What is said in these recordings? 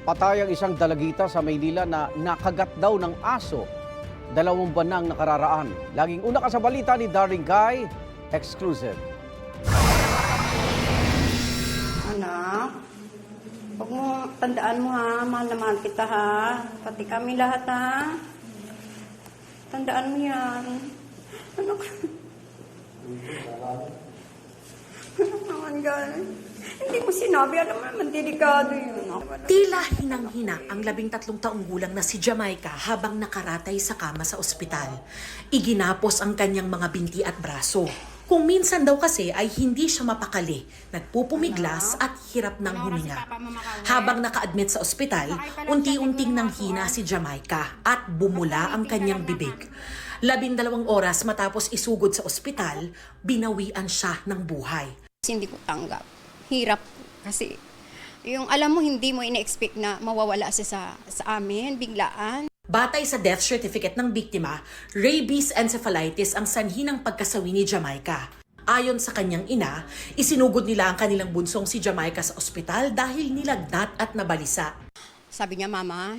Patay ang isang dalagita sa Maynila na nakagat daw ng aso. 2 buwan nang nakararaan. Laging una ka sa balita ni Darling Guy, exclusive. Anak, huwag mo, tandaan mo ha, mahal na mahal kita ha. Pati kami lahat ha. Tandaan mo yan. Anak. Anak naman gano'n. Hindi mo sinabi, alam mo naman, delikado yun. Tila hinang-hina ang 13 taong gulang na si Jamaica habang nakaratay sa kama sa ospital. Iginapos ang kanyang mga binti at braso. Kung minsan daw kasi ay hindi siya mapakali, nagpupumiglas at hirap ng huminga. Habang naka-admit sa ospital, unti-unting nanghina si Jamaica at bumula ang kanyang bibig. 12 oras matapos isugod sa ospital, binawian siya ng buhay. Hindi ko tanggap. Hirap kasi yung alam mo hindi mo ina-expect na mawawala siya sa amin, biglaan. Batay sa death certificate ng biktima, rabies encephalitis ang sanhi ng pagkasawi ni Jamaica. Ayon sa kanyang ina, isinugod nila ang kanilang bunsong si Jamaica sa ospital dahil nilagnat at nabalisa. Sabi niya, Mama,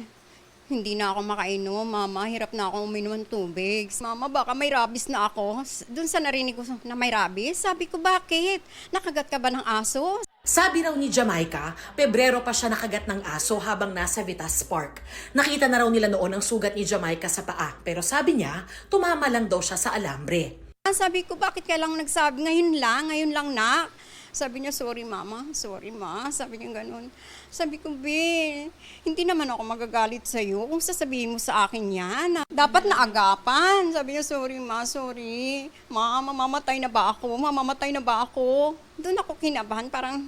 hindi na ako makainom. Mama, hirap na ako uminom ng tubig. Mama, baka may rabies na ako. Doon sa narinig ko na may rabies, sabi ko, bakit? Nakagat ka ba ng aso? Sabi raw ni Jamaica, Pebrero pa siya nakagat ng aso habang nasa Vitas Park. Nakita na raw nila noon ang sugat ni Jamaica sa paa, pero sabi niya, tumama lang daw siya sa alambre. Sabi ko, bakit ka lang nagsabi? Ngayon lang, nak. Sabi niya, sorry mama, sorry ma. Sabi niya ganun. Sabi ko, Be, hindi naman ako magagalit sa'yo kung sasabihin mo sa akin yan. Dapat naagapan. Sabi niya, sorry ma, sorry. Ma, mamamatay na ba ako? Mamamatay na ba ako? Doon ako kinabahan, parang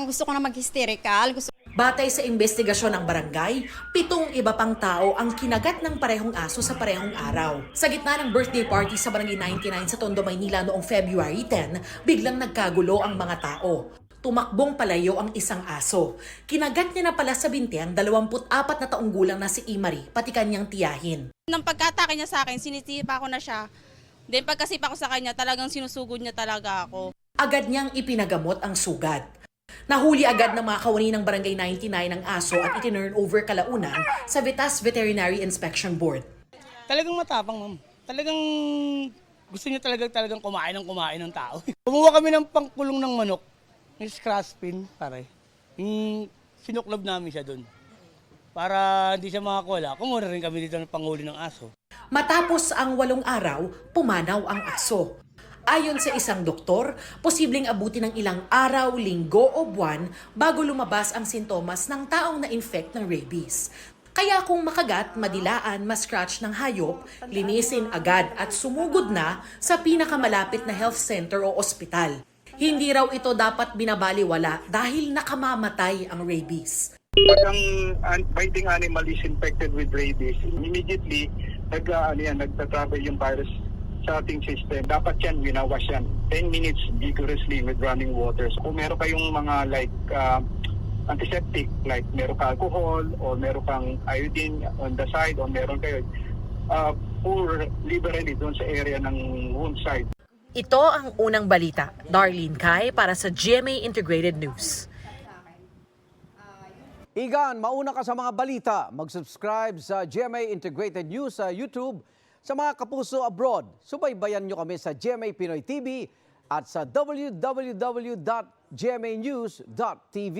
gusto ko na mag-hysterical. Batay sa investigasyon ng barangay, 7 iba pang tao ang kinagat ng parehong aso sa parehong araw. Sa gitna ng birthday party sa Barangay 99 sa Tondo, Maynila noong February 10, biglang nagkagulo ang mga tao. Tumakbong palayo ang isang aso. Kinagat niya na pala sa binti ang 24 na taong gulang na si Imari, pati kanyang tiyahin. Nang pagkatake niya sa akin, sinisipa ko na siya. Then pagkasipa ko sa kanya, talagang sinusugod niya talaga ako. Agad niyang ipinagamot ang sugat. Nahuli agad ng mga kawani ng Barangay 99 ang aso at itinurn over kalaunan sa Vitas Veterinary Inspection Board. Talagang matapang, ma'am. Talagang gusto niya talagang kumain ng tao. Kumuha kami ng pangkulong ng manok, yung scratch pin, pare. Sinuklob namin siya doon. Para hindi siya makakuha. Kumuha rin kami dito ng panghuli ng aso. Matapos ang 8 araw, pumanaw ang aso. Ayon sa isang doktor, posibleng abuti ng ilang araw, linggo o buwan bago lumabas ang sintomas ng taong na-infect ng rabies. Kaya kung makagat, madilaan, ma-scratch ng hayop, linisin agad at sumugod na sa pinakamalapit na health center o ospital. Hindi raw ito dapat binabaliwala dahil nakamamatay ang rabies. Pag ang biting animal is infected with rabies, immediately nagtatravel yung virus sa ating system. Dapat yan, winawash yan. 10 minutes vigorously with running water. So, kung meron kayong mga antiseptic, like meron ka alcohol or meron kang iodine on the side or meron kayo, pour liberally doon sa area ng wound site. Ito ang unang balita. Darlene Kai para sa GMA Integrated News. Igan, mauna ka sa mga balita. Mag-subscribe sa GMA Integrated News sa YouTube. Sa mga kapuso abroad, subaybayan nyo kami sa GMA Pinoy TV at sa www.gmanews.tv.